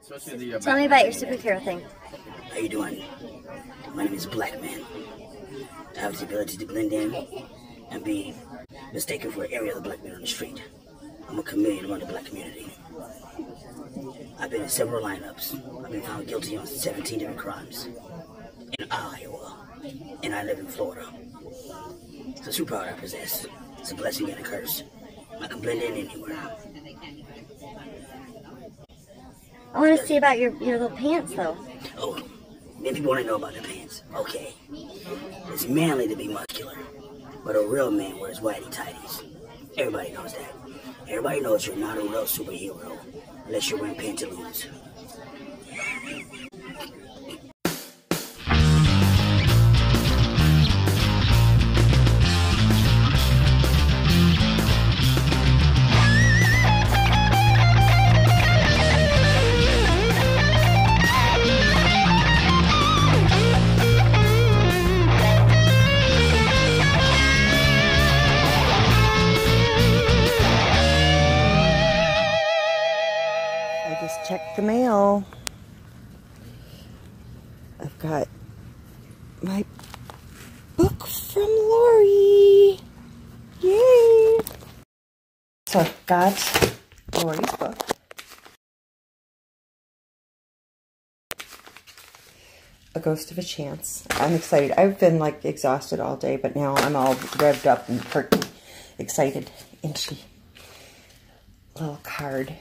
Tell me about your superhero thing. How you doing? My name is Black Man. I have the ability to blend in and be mistaken for an area of the black man on the street. I'm a chameleon among the black community. I've been in several lineups. I've been found guilty on 17 different crimes in Iowa, and I live in Florida. It's a superpower I possess. It's a blessing and a curse. I can blend in anywhere. I want to see about your little pants, though. Oh, many people want to know about the pants. Okay. It's manly to be muscular, but a real man wears whitey tighties. Everybody knows that. Everybody knows you're not a real superhero unless you're wearing pantaloons. Check the mail. I've got my book from Lori. Yay! So I've got Lori's book. A Ghost of a Chance. I'm excited. I've been like exhausted all day, but now I'm all revved up and excited. And little card.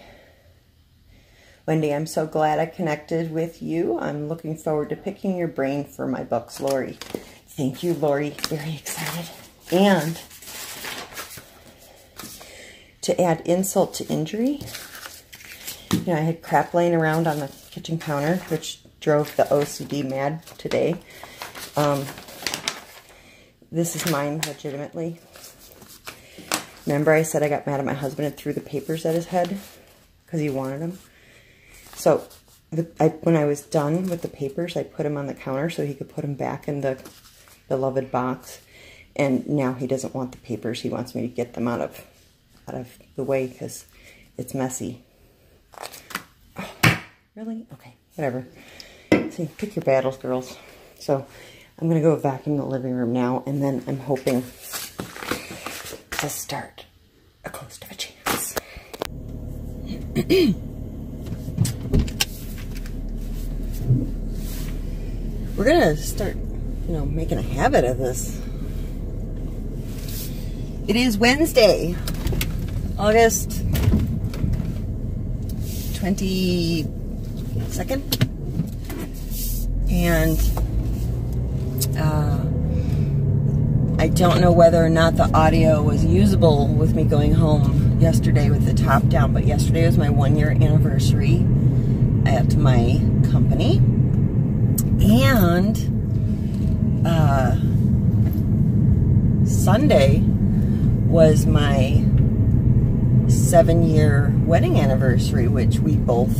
Wendy, I'm so glad I connected with you. I'm looking forward to picking your brain for my books, Lori. Thank you, Lori. Very excited. And to add insult to injury, you know, I had crap laying around on the kitchen counter, which drove the OCD mad today. This is mine, legitimately. Remember I said I got mad at my husband and threw the papers at his head because he wanted them? So when I was done with the papers, I put them on the counter so he could put them back in the beloved box. And now he doesn't want the papers. He wants me to get them out of the way because it's messy. Oh, really? Okay, whatever. See, pick your battles, girls. So I'm going to go vacuum the living room now, and then I'm hoping to start A Ghost of a Chance. We're gonna start, you know, making a habit of this. It is Wednesday, August 22nd, and I don't know whether or not the audio was usable with me going home yesterday with the top down, but yesterday was my 1-year anniversary at my company. And Sunday was my 7-year wedding anniversary, which we both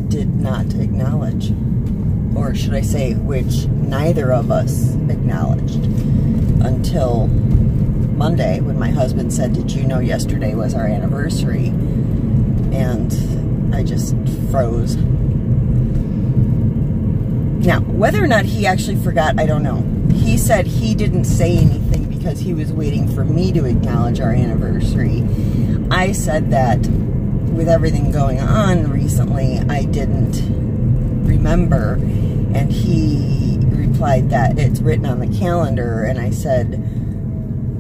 did not acknowledge. Or should I say, which neither of us acknowledged until Monday when my husband said, "Did you know yesterday was our anniversary?" And I just froze. Now, whether or not he actually forgot, I don't know. He said he didn't say anything because he was waiting for me to acknowledge our anniversary. I said that with everything going on recently, I didn't remember. And he replied that it's written on the calendar. And I said,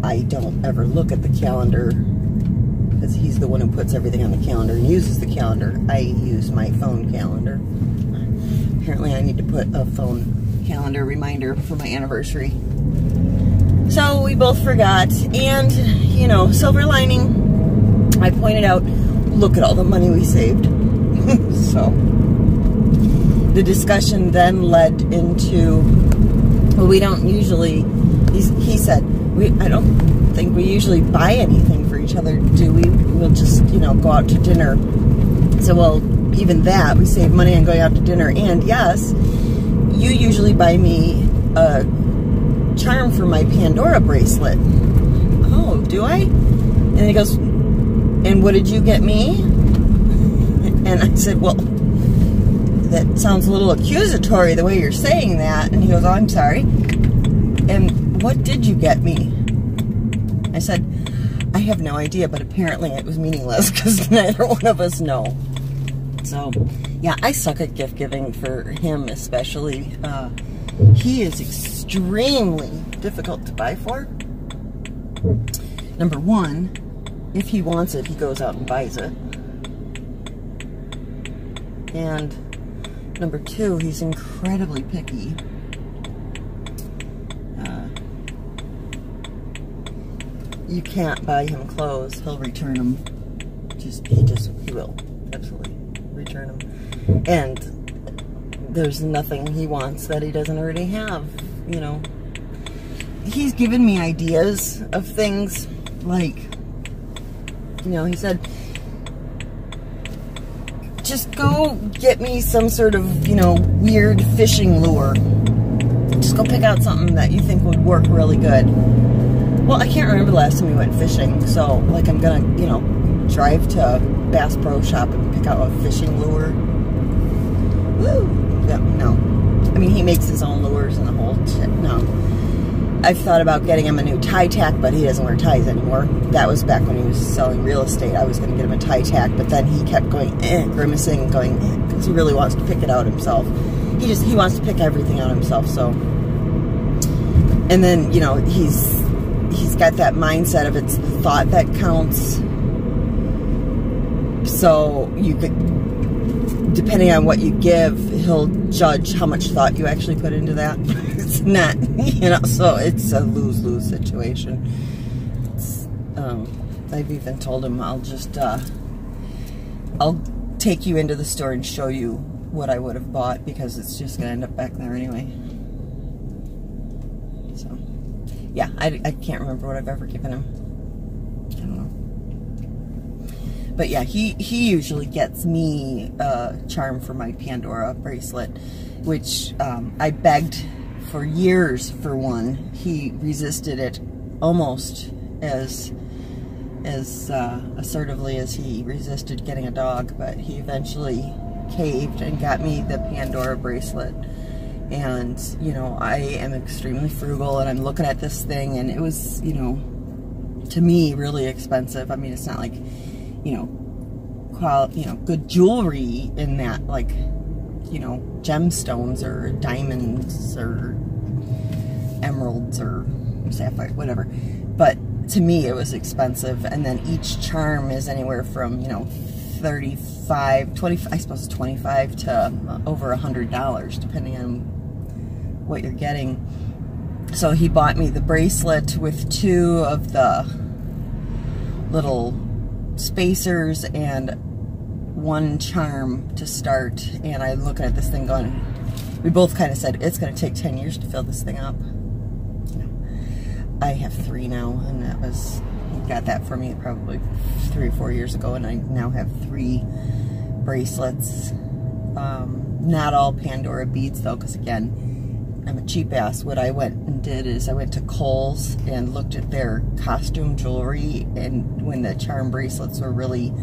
I don't ever look at the calendar because he's the one who puts everything on the calendar and uses the calendar. I use my phone calendar. Apparently I need to put a phone calendar reminder for my anniversary. So we both forgot. And, you know, silver lining, I pointed out, look at all the money we saved. So the discussion then led into, well, we don't usually, he said, I don't think we usually buy anything for each other, do we? We'll just, you know, go out to dinner. So, well, even that, we save money on going out to dinner. And yes, you usually buy me a charm for my Pandora bracelet. Oh, do I? And he goes, and what did you get me? And I said, well, that sounds a little accusatory the way you're saying that. And he goes, oh, I'm sorry. And what did you get me? I said, I have no idea, but apparently it was meaningless because neither one of us know. So, yeah, I suck at gift giving for him especially. He is extremely difficult to buy for. Number one, if he wants it, he goes out and buys it. And number two, he's incredibly picky. You can't buy him clothes. He'll return them. He will absolutely return them. And there's nothing he wants that he doesn't already have, you know. He's given me ideas of things like, you know, he said, just go get me some sort of, you know, weird fishing lure. Just go pick out something that you think would work really good. Well, I can't remember the last time we went fishing, so, like, I'm gonna, you know, drive to Bass Pro Shop and pick out a fishing lure. Woo! Yeah, no. I mean, he makes his own lures and the whole shit. No. I've thought about getting him a new tie tack, but he doesn't wear ties anymore. That was back when he was selling real estate. I was going to get him a tie tack, but then he kept going, grimacing, going, because he really wants to pick it out himself. He wants to pick everything out himself, so. And then, you know, he's got that mindset of it's the thought that counts. So you could, depending on what you give, he'll judge how much thought you actually put into that. It's not, you know, so it's a lose-lose situation. It's, I've even told him I'll just, I'll take you into the store and show you what I would have bought because it's just going to end up back there anyway. So, yeah, I can't remember what I've ever given him. I don't know. But yeah, he usually gets me a charm for my Pandora bracelet, which I begged for years for one. He resisted it almost as assertively as he resisted getting a dog, but he eventually caved and got me the Pandora bracelet. And, you know, I am extremely frugal, and I'm looking at this thing, and it was, you know, to me, really expensive. I mean, it's not like, you know, good jewelry in that, like, you know, gemstones or diamonds or emeralds or sapphire, whatever. But to me, it was expensive. And then each charm is anywhere from, you know, 35, 20, I suppose 25 to over $100, depending on what you're getting. So he bought me the bracelet with 2 of the little spacers and 1 charm to start. And I'm looking at this thing going, we both kind of said, it's going to take 10 years to fill this thing up. I have 3 now, and that was, he got that for me probably 3 or 4 years ago, and I now have 3 bracelets. Not all Pandora beads though, because again, I'm a cheap ass. What I went and did is I went to Kohl's and looked at their costume jewelry, and when the charm bracelets were really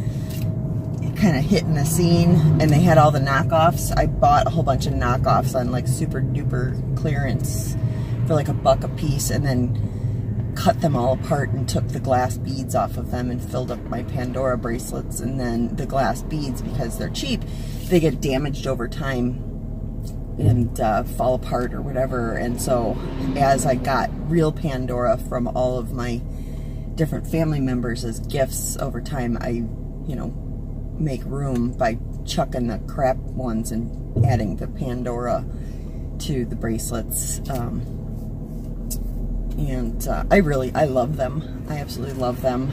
kind of hitting the scene and they had all the knockoffs, I bought a whole bunch of knockoffs on like super duper clearance for like $1 a piece, and then cut them all apart and took the glass beads off of them and filled up my Pandora bracelets. And then the glass beads, because they're cheap, they get damaged over time and fall apart or whatever. And so as I got real Pandora from all of my different family members as gifts over time, I, you know, make room by chucking the crap ones and adding the Pandora to the bracelets. And I love them. I absolutely love them.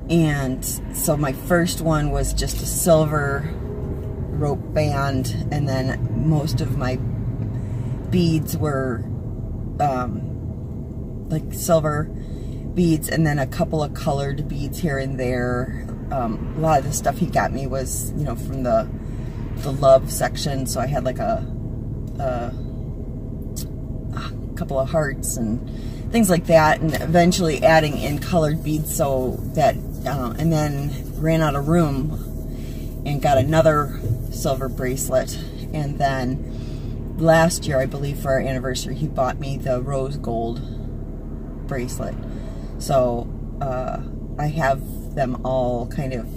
And so my first one was just a silver rope band, and then most of my beads were like silver beads, and then a couple of colored beads here and there. A lot of the stuff he got me was, you know, from the love section, so I had like a couple of hearts and things like that, and eventually adding in colored beads so that and then ran out of room and got another silver bracelet. And then last year, I believe for our anniversary, he bought me the rose gold bracelet. So I have them all kind of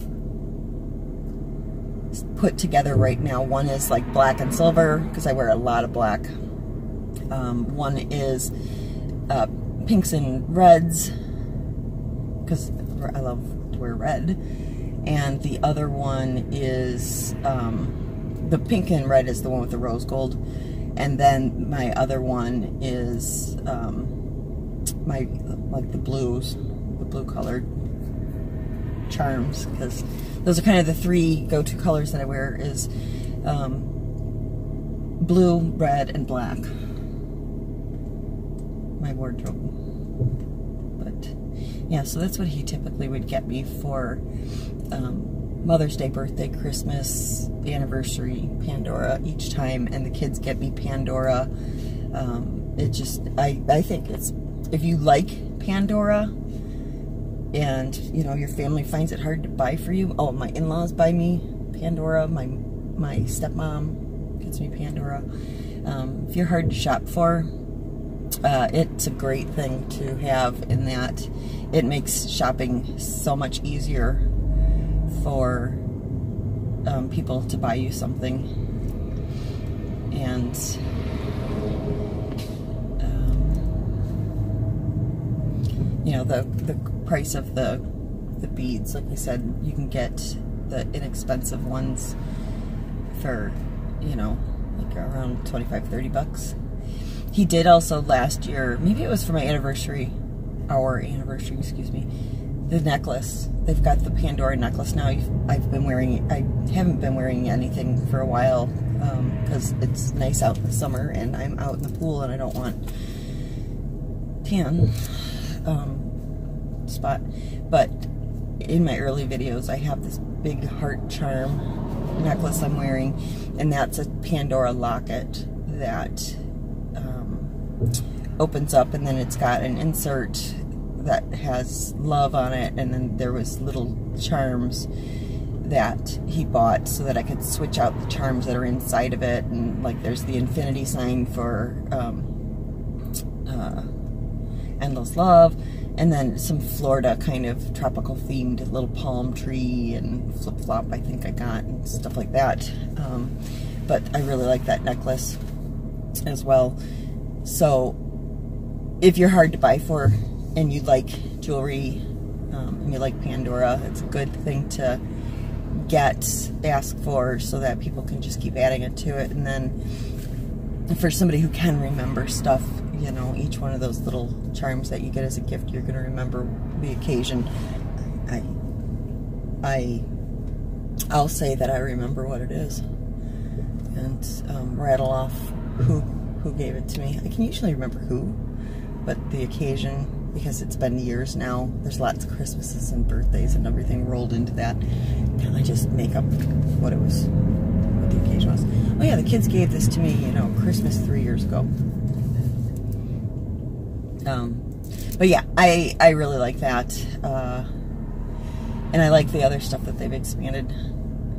put together right now. One is like black and silver, because I wear a lot of black. One is pinks and reds, because I love to wear red. And the other one is, the pink and red is the one with the rose gold. And then my other one is like the blues, the blue colored charms, because those are kind of the three go-to colors that I wear is blue, red, and black. My wardrobe. But yeah, so that's what he typically would get me for Mother's Day, birthday, Christmas, anniversary, Pandora each time, and the kids get me Pandora. It just, I think it's, if you like Pandora and, you know, your family finds it hard to buy for you. Oh, my in-laws buy me Pandora. My stepmom gets me Pandora. If you're hard to shop for, it's a great thing to have, in that it makes shopping so much easier for people to buy you something. And you know, the price of the beads, like I said, you can get the inexpensive ones for, you know, like around 25-30 bucks. He did also last year, maybe it was for my anniversary, our anniversary, excuse me, the necklace. They've got the Pandora necklace now. I've been wearing it. I haven't been wearing anything for a while because it's nice out in the summer and I'm out in the pool and I don't want tan spot. But in my early videos, I have this big heart charm necklace I'm wearing, and that's a Pandora locket that opens up, and then it's got an insert that has love on it, and then there was little charms that he bought so that I could switch out the charms that are inside of it. And like there's the infinity sign for endless love, and then some Florida kind of tropical themed little palm tree and flip-flop I think I got, and stuff like that. But I really like that necklace as well. So if you're hard to buy for and you like jewelry and you like Pandora, it's a good thing to ask for, so that people can just keep adding it to it. And then for somebody who can remember stuff, you know, each one of those little charms that you get as a gift, you're going to remember the occasion. I'll say that I remember what it is and rattle off who gave it to me. I can usually remember who, but the occasion, because it's been years now, there's lots of Christmases and birthdays and everything rolled into that, and I just make up what it was, what the occasion was. Oh yeah, the kids gave this to me, you know, Christmas 3 years ago. But yeah, I really like that, and I like the other stuff that they've expanded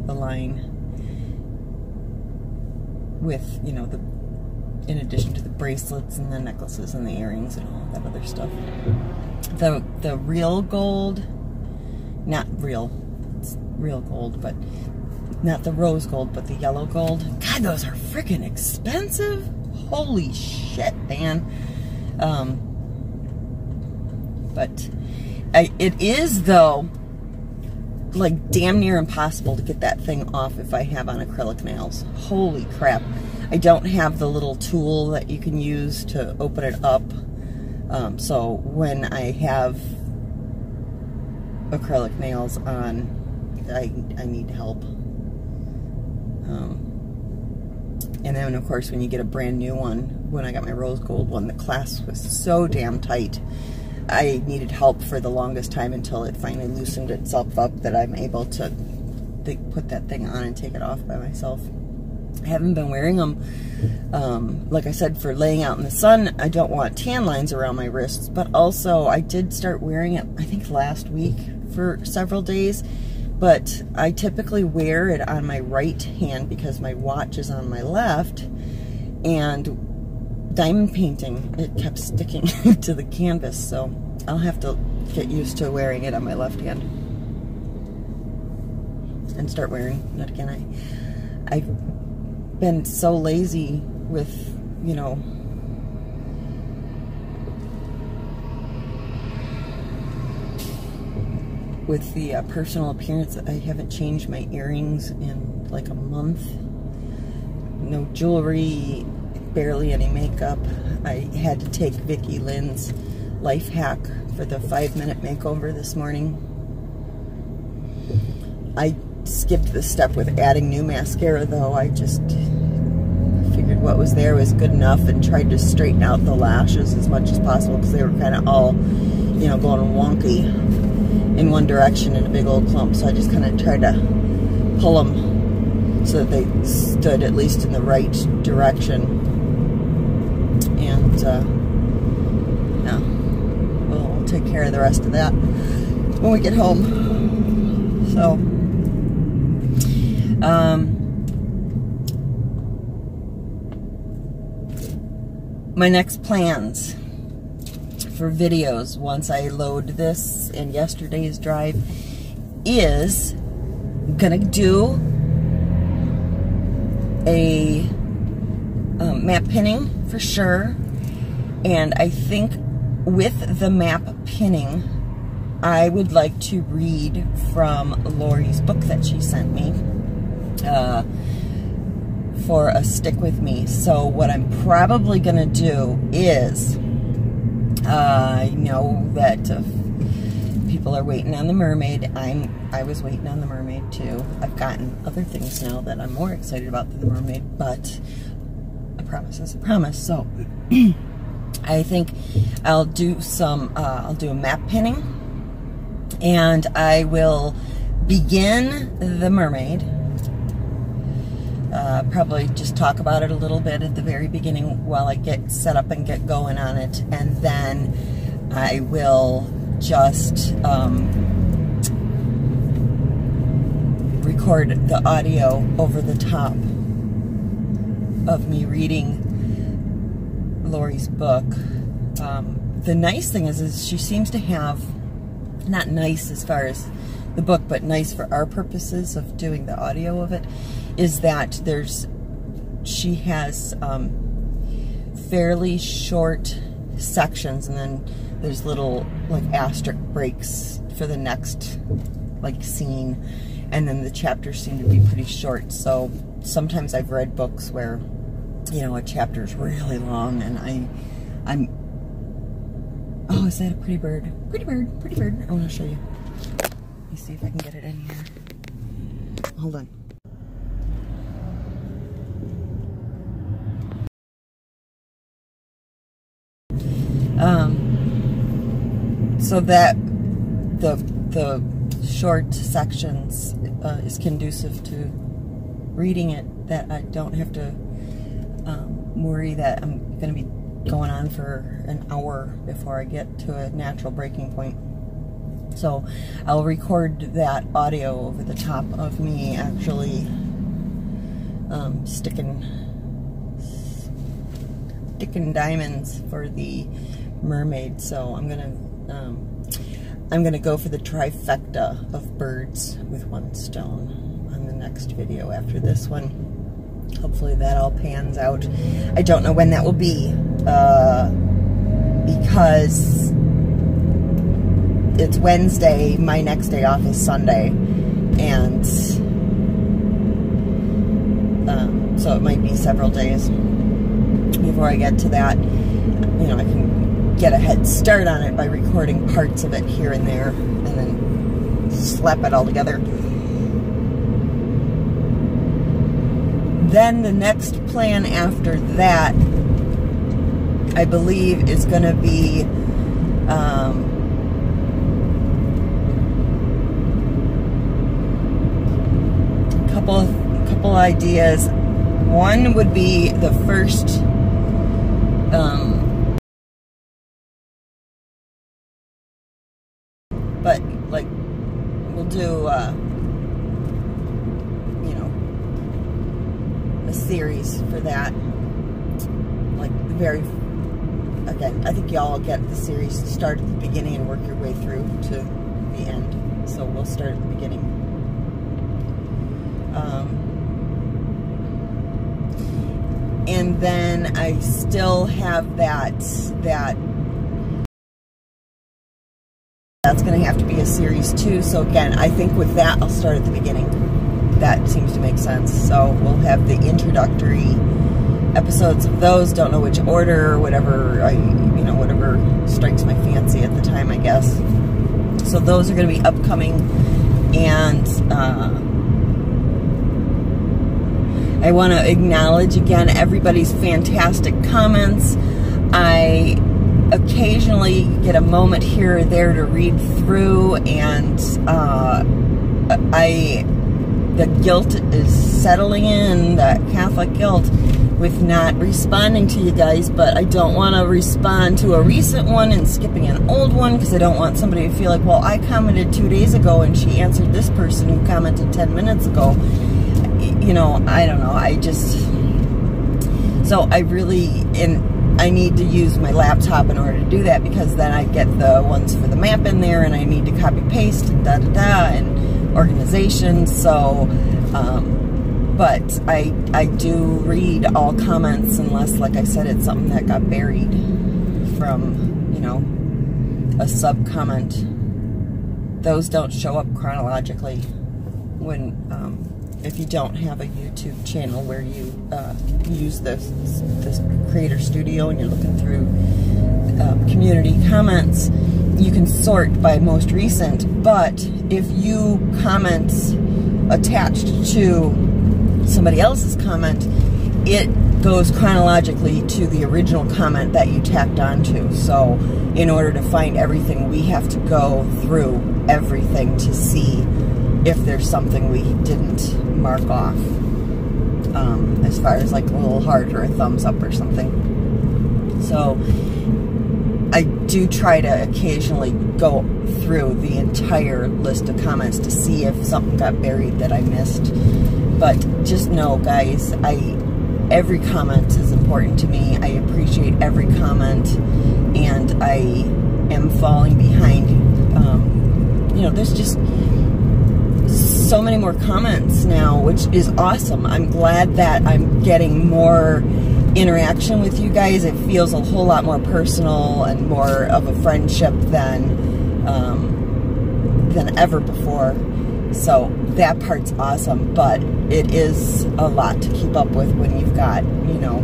the line with, you know, in addition to the bracelets and the necklaces and the earrings and all that other stuff. The real gold, not real, it's real gold, but not the rose gold, but the yellow gold. God, those are freaking expensive. Holy shit, man. But it is, though, like damn near impossible to get that thing off if I have on acrylic nails. Holy crap. I don't have the little tool that you can use to open it up. So when I have acrylic nails on, I need help. And then, of course, when you get a brand new one, when I got my rose gold one, the clasp was so damn tight. I needed help for the longest time until it finally loosened itself up that I'm able to put that thing on and take it off by myself. I haven't been wearing them, like I said, for laying out in the sun. I don't want tan lines around my wrists, but also I did start wearing it, I think last week, for several days, but I typically wear it on my right hand because my watch is on my left, and diamond painting, it kept sticking to the canvas, so I'll have to get used to wearing it on my left hand and start wearing it again. I've been so lazy with, you know, with the personal appearance. I haven't changed my earrings in like a month. No jewelry, barely any makeup. I had to take Vicki Lynn's life hack for the 5-minute makeover this morning. I skipped the step with adding new mascara though. I just figured what was there was good enough and tried to straighten out the lashes as much as possible because they were kind of all, you know, going wonky in one direction in a big old clump. So I just kind of tried to pull them so that they stood at least in the right direction. And yeah, we'll take care of the rest of that when we get home. So my next plans for videos once I load this in yesterday's drive is gonna do a map pinning for sure, and I think with the map pinning I would like to read from Lori's book that she sent me for a stick with me. So what I'm probably gonna do is I know that people are waiting on the mermaid. I was waiting on the mermaid too. I've gotten other things now that I'm more excited about than the mermaid, but a promise is a promise. So I think I'll do some I'll do a map pinning, and I will begin the mermaid. Probably just talk about it a little bit at the very beginning while I get set up and get going on it, and then I will just record the audio over the top of me reading Lori's book. The nice thing is she seems to have, not nice as far as the book, but nice for our purposes of doing the audio of it, is that she has fairly short sections, and then there's little like asterisk breaks for the next like scene, and then the chapters seem to be pretty short. So sometimes I've read books where, you know, a chapter is really long, and I'm oh, is that a pretty bird? Pretty bird, pretty bird. I want to show you. Let me see if I can get it in here. Hold on. So that the short sections is conducive to reading it, that I don't have to worry that I'm going to be going on for an hour before I get to a natural breaking point. So I'll record that audio over the top of me actually sticking diamonds for the mermaid. So I'm gonna go for the trifecta of birds with one stone on the next video after this one. Hopefully that all pans out. I don't know when that will be because it's Wednesday. My next day off is Sunday, and so it might be several days before I get to that. You know, I can get a head start on it by recording parts of it here and there, and then slap it all together. Then the next plan after that, I believe, is going to be couple ideas. One would be the first but like we'll do a series for that. Like the very, again, I think y'all get the series, start at the beginning and work your way through to the end. So we'll start at the beginning. And then I still have that's going to have to be a series too. So again, I think with that, I'll start at the beginning. That seems to make sense. So we'll have the introductory episodes of those. Don't know which order or whatever, whatever strikes my fancy at the time, I guess. So those are going to be upcoming. And I want to acknowledge again everybody's fantastic comments. I occasionally get a moment here or there to read through, and the guilt is settling in, that Catholic guilt, with not responding to you guys, but I don't want to respond to a recent one and skipping an old one, because I don't want somebody to feel like, well, I commented 2 days ago and she answered this person who commented 10 minutes ago. You know, I don't know, so I really, I need to use my laptop in order to do that, because then I get the ones for the map in there, and I need to copy paste and and organization. So but I do read all comments, unless, like I said, it's something that got buried from, you know, a sub comment. Those don't show up chronologically when if you don't have a YouTube channel where you use this Creator Studio and you're looking through community comments. You can sort by most recent, but if you comment attached to somebody else's comment, it goes chronologically to the original comment that you tacked onto. So in order to find everything, we have to go through everything to see if there's something we didn't mark off, as far as like a little heart or a thumbs up or something. So I do try to occasionally go through the entire list of comments to see if something got buried that I missed. But just know, guys, every comment is important to me. I appreciate every comment, and I am falling behind. You know, there's just so many more comments now, which is awesome. I'm glad that I'm getting more interaction with you guys. It feels a whole lot more personal and more of a friendship than ever before. So that part's awesome, but it is a lot to keep up with when you've got, you know,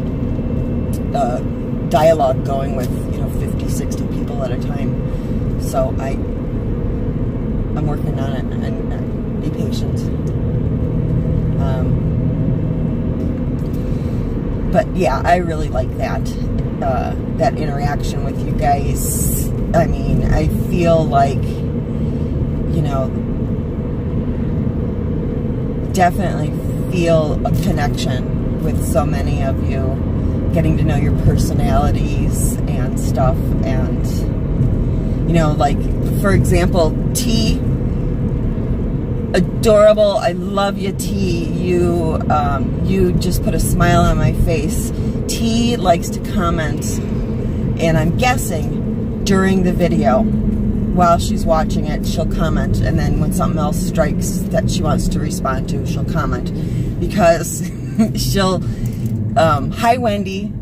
dialogue going with, you know, 50, 60 people at a time. So I'm working on it, and be patient. But yeah, I really like that that interaction with you guys. I mean, I feel like, you know, definitely feel a connection with so many of you, getting to know your personalities and stuff. And, you know, like, for example, T, adorable, I love you, T. You just put a smile on my face. T likes to comment, and I'm guessing during the video, while she's watching it, she'll comment, and then when something else strikes that she wants to respond to, she'll comment, because she'll, hi Wendy,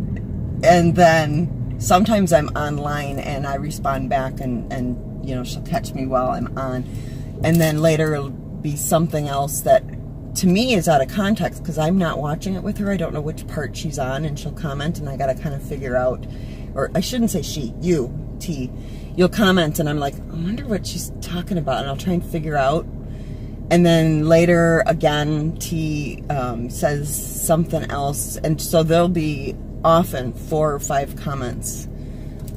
and then sometimes I'm online and I respond back, and you know, she'll catch me while I'm on, and then later it'll be something else that to me is out of context, because I'm not watching it with her. I don't know which part she's on, and she'll comment, and I gotta kind of figure out, or I shouldn't say she, you, T, you'll comment, and I'm like, I wonder what she's talking about, and I'll try and figure out. And then later again, T says something else, and so there'll be often 4 or 5 comments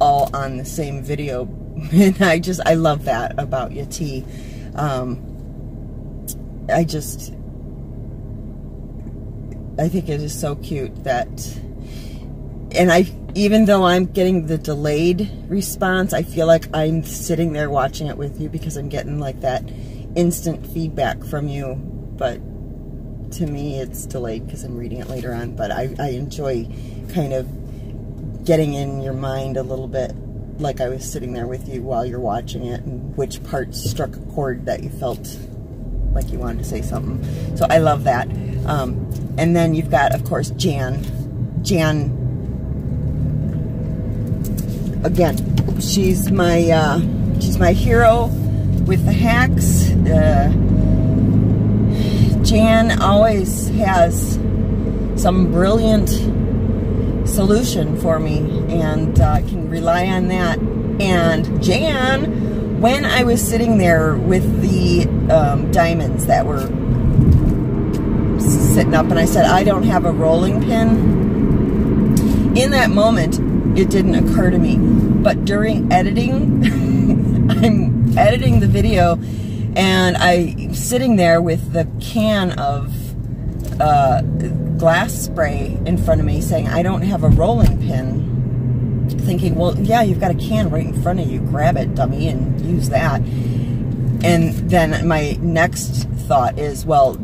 all on the same video, and I love that about you, T. I think it is so cute that, and even though I'm getting the delayed response, I feel like I'm sitting there watching it with you, because I'm getting like that instant feedback from you. But to me it's delayed because I'm reading it later on, but I enjoy kind of getting in your mind a little bit, like I was sitting there with you while you're watching it, and which part struck a chord that you felt like you wanted to say something. So I love that. And then you've got, of course, Jan, again, she's my hero with the hacks. Jan always has some brilliant solution for me, and I can rely on that. And Jan, when I was sitting there with the diamonds that were sitting up, and I said, I don't have a rolling pin, in that moment, it didn't occur to me. But during editing, I'm editing the video, and I'm sitting there with the can of glass spray in front of me saying, I don't have a rolling pin, thinking, well, yeah, you've got a can right in front of you. Grab it, dummy, and use that. And then my next thought is, well,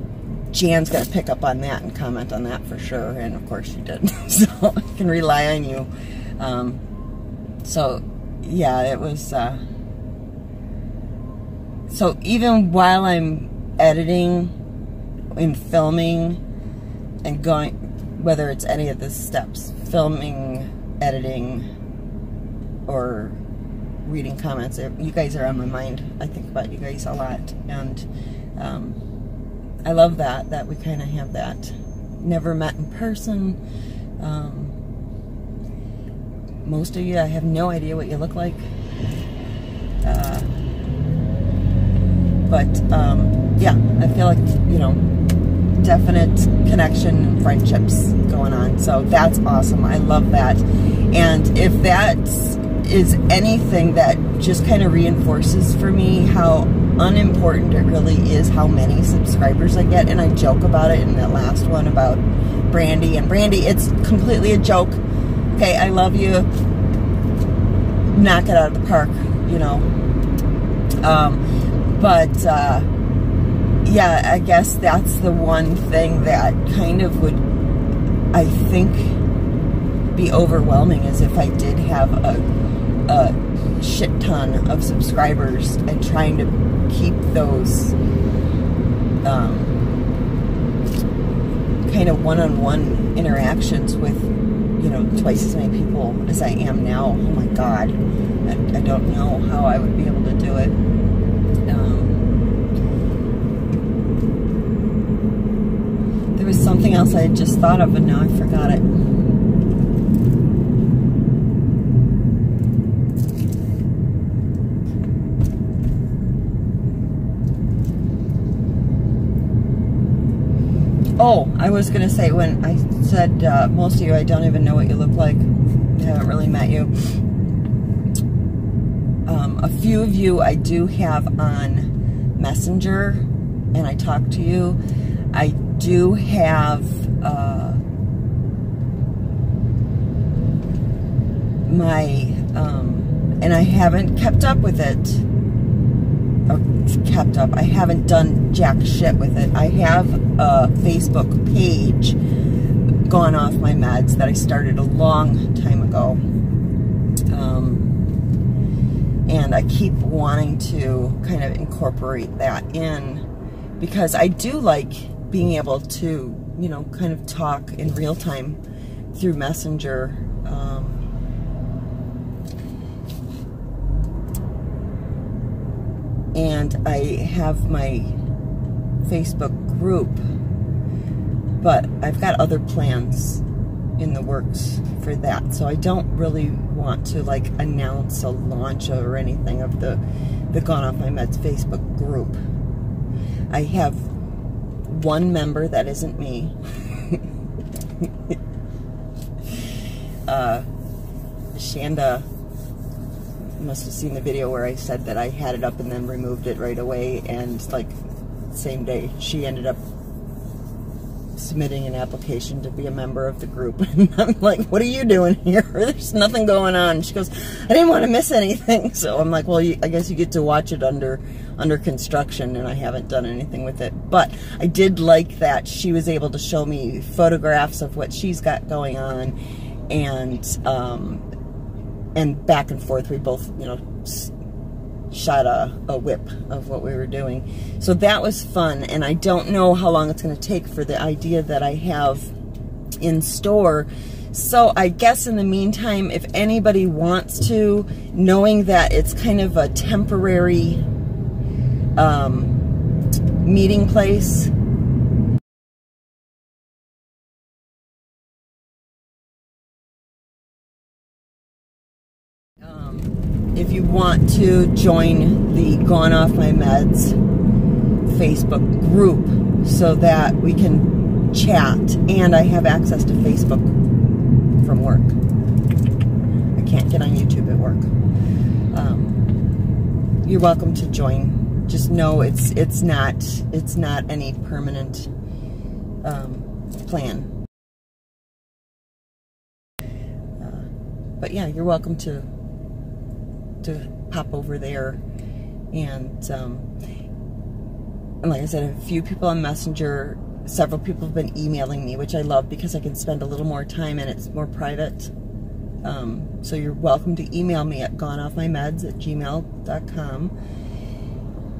Jan's going to pick up on that and comment on that for sure. And of course she did. So I can rely on you. So yeah, it was, so even while I'm editing and filming and going, whether it's any of the steps, filming, editing, or reading comments, you guys are on my mind. I think about you guys a lot, and I love that we kind of have that. Never met in person. Most of you, I have no idea what you look like. But yeah, I feel like, you know, definite connection and friendships going on. So that's awesome. I love that. And if that is anything that just kind of reinforces for me how unimportant it really is how many subscribers I get, and I joke about it in that last one about Brandy. And Brandy, it's completely a joke. Okay, I love you. Knock it out of the park, you know. Yeah, I guess that's the one thing that kind of would, I think, be overwhelming, is if I did have a shit ton of subscribers and trying to keep those kind of one-on-one interactions with, you know, twice as many people as I am now. Oh my God, I don't know how I would be able to do it. There was something else I had just thought of, and now I forgot it. Oh, I was going to say, when I said most of you, I don't even know what you look like. I haven't really met you. A few of you I do have on Messenger, and I talk to you. I do have and I haven't kept up with it. I haven't done jack shit with it. I have a Facebook page, GONEOFFMYMEDS, that I started a long time ago. And I keep wanting to kind of incorporate that in, because I do like being able to, you know, kind of talk in real time through Messenger. And I have my Facebook group, but I've got other plans in the works for that, so I don't really want to like announce a launch or anything of the GONEOFFMYMEDS Facebook group. I have one member that isn't me. Shanda must have seen the video where I said that I had it up and then removed it right away, and like same day she ended up submitting an application to be a member of the group. And I'm like, what are you doing here? There's nothing going on. She goes, I didn't want to miss anything. So I'm like, well, I guess you get to watch it under under construction, and I haven't done anything with it. But I did like that she was able to show me photographs of what she's got going on, and back and forth we both, you know, shot a WIP of what we were doing. So that was fun, and I don't know how long it's going to take for the idea that I have in store. So I guess in the meantime, if anybody wants to, knowing that it's kind of a temporary meeting place, if you want to join the Gone Off My Meds Facebook group so that we can chat, and I have access to Facebook from work. I can't get on YouTube at work. You're welcome to join. Just know it's not any permanent plan. But yeah, you're welcome to pop over there, and like I said, a few people on Messenger, several people have been emailing me, which I love because I can spend a little more time and it's more private. So you're welcome to email me at goneoffmymeds@gmail.com,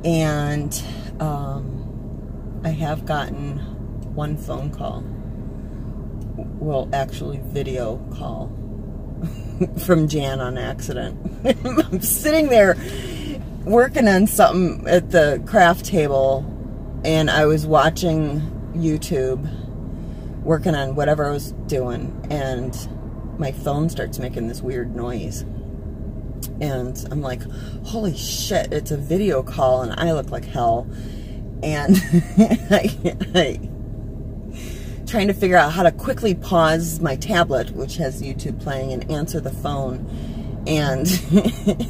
and I have gotten one phone call, well, actually video call, from Jan on accident. I'm sitting there working on something at the craft table, and I was watching YouTube, working on whatever I was doing, and my phone starts making this weird noise. And I'm like, holy shit, it's a video call and I look like hell. And I trying to figure out how to quickly pause my tablet, which has YouTube playing, and answer the phone. And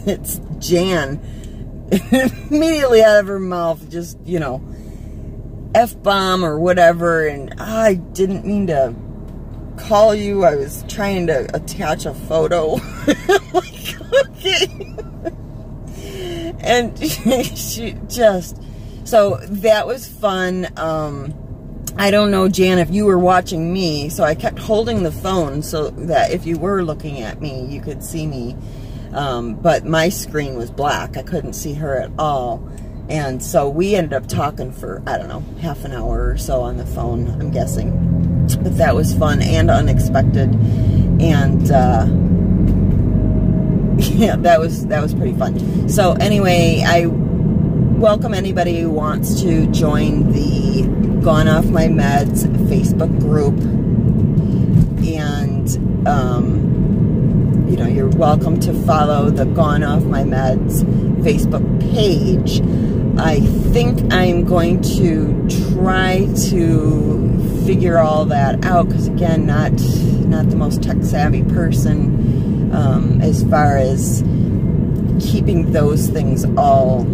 it's Jan immediately out of her mouth, just, you know, F-bomb or whatever, and I didn't mean to call you. I was trying to attach a photo. Like, okay. And she just, so that was fun. I don't know, Jan, if you were watching me, so I kept holding the phone so that if you were looking at me, you could see me. But my screen was black. I couldn't see her at all. And so we ended up talking for, I don't know, half an hour or so on the phone, I'm guessing. But that was fun and unexpected. And yeah, that was pretty fun. So anyway, I welcome anybody who wants to join the Gone Off My Meds Facebook group. And you know, you're welcome to follow the Gone Off My Meds Facebook page. I think I'm going to try to figure all that out, because again, not the most tech savvy person as far as keeping those things all.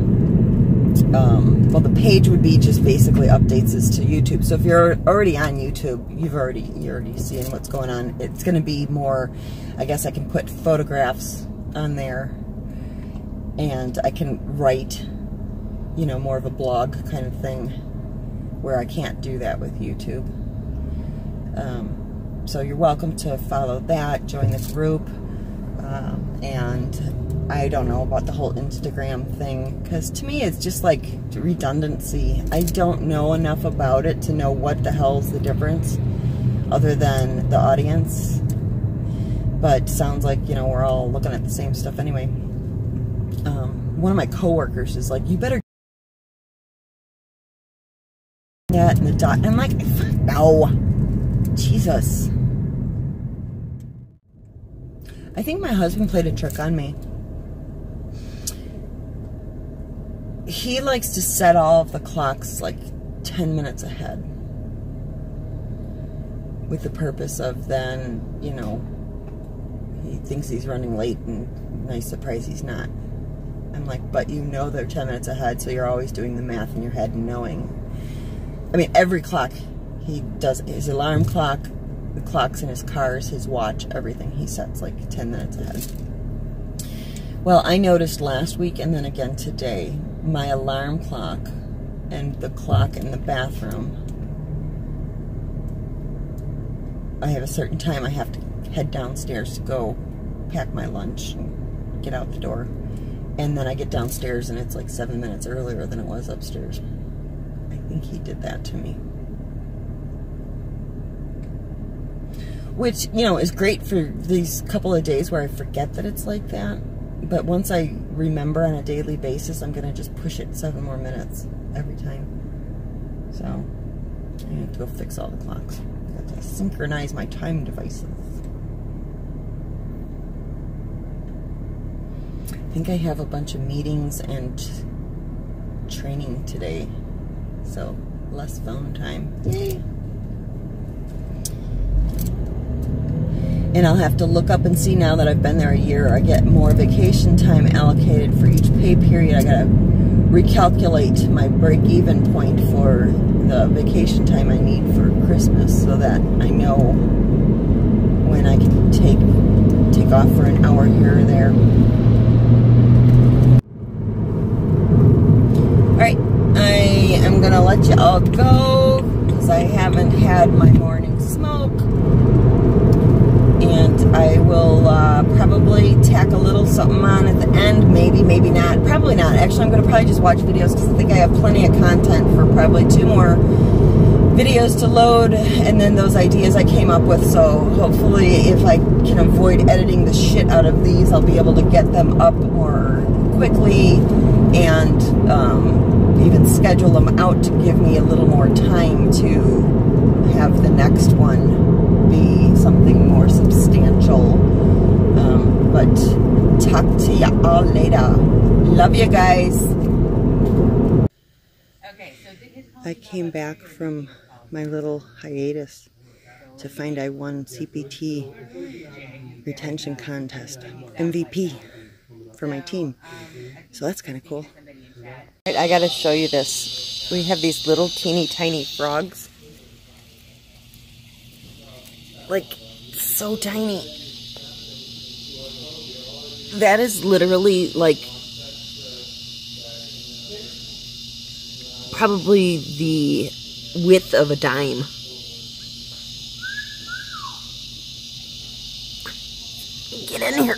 Well, the page would be just basically updates as to YouTube. So if you're already on YouTube, you're already seeing what's going on. It's going to be more, I guess I can put photographs on there, and I can write, you know, more of a blog kind of thing, where I can't do that with YouTube. So you're welcome to follow that, join the group, and I don't know about the whole Instagram thing, because to me it's just like redundancy. I don't know enough about it to know what the hell's the difference, other than the audience. But sounds like, you know, we're all looking at the same stuff anyway. One of my coworkers is like, you better that and the dot. And I'm like, no, Jesus. I think my husband played a trick on me. He likes to set all of the clocks like 10 minutes ahead, with the purpose of then, you know, he thinks he's running late, and nice surprise he's not. I'm like, but you know they're 10 minutes ahead, so you're always doing the math in your head and knowing. I mean, every clock he does, his alarm clock, the clocks in his cars, his watch, everything he sets like 10 minutes ahead. Well, I noticed last week and then again today my alarm clock and the clock in the bathroom, I have a certain time I have to head downstairs to go pack my lunch and get out the door. And then I get downstairs and it's like 7 minutes earlier than it was upstairs. I think he did that to me. Which, you know, is great for these couple of days where I forget that it's like that. But once I remember on a daily basis, I'm going to just push it 7 more minutes every time. So, I have to go fix all the clocks. I have to synchronize my time devices. I think I have a bunch of meetings and training today. So, less phone time. Yay! And I'll have to look up and see now that I've been there a year. I get more vacation time allocated for each pay period. I gotta recalculate my break-even point for the vacation time I need for Christmas so that I know when I can take off for an hour here or there. Alright, I am gonna let you all go because I haven't had my morning smoke. And I will probably tack a little something on at the end. Maybe, maybe not. Probably not. Actually, I'm going to probably just watch videos because I think I have plenty of content for probably 2 more videos to load. And then those ideas I came up with. So hopefully if I can avoid editing the shit out of these, I'll be able to get them up more quickly and even schedule them out to give me a little more time to have the next one be something more substantial. But talk to ya all later. Love you guys. I came back from my little hiatus to find I won CPT retention contest MVP for my team. So that's kind of cool. I gotta show you this. We have these little teeny tiny frogs. Like, so tiny. That is literally, like, probably the width of a dime. Get in here.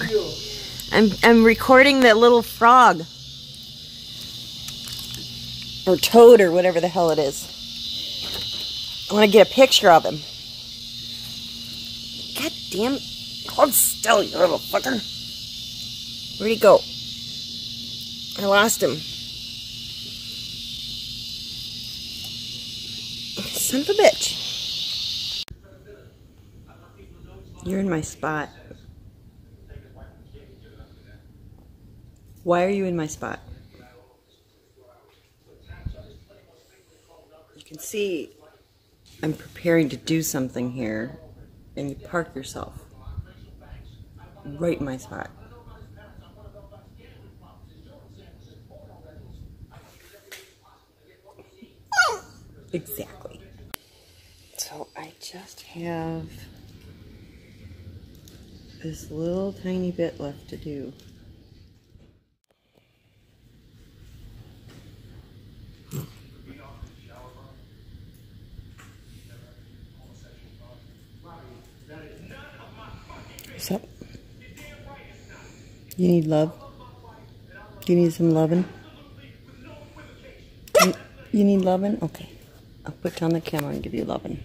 I'm recording that little frog. Or toad, or whatever the hell it is. I want to get a picture of him. God damn. Hold still, you little fucker. Where'd he go? I lost him. Son of a bitch. You're in my spot. Why are you in my spot? You can see I'm preparing to do something here. And you park yourself right in my spot. Exactly. So I just have this little tiny bit left to do. What's up? You need love? Do you need some loving? You need loving? Okay. I'll put down the camera and give you loving.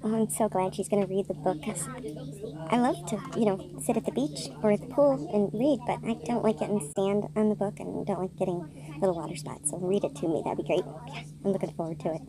Oh, I'm so glad she's going to read the book, because I love to, you know, sit at the beach or at the pool and read, but I don't like getting sand on the book and don't like getting little water spots, so read it to me. That'd be great. Yeah, I'm looking forward to it.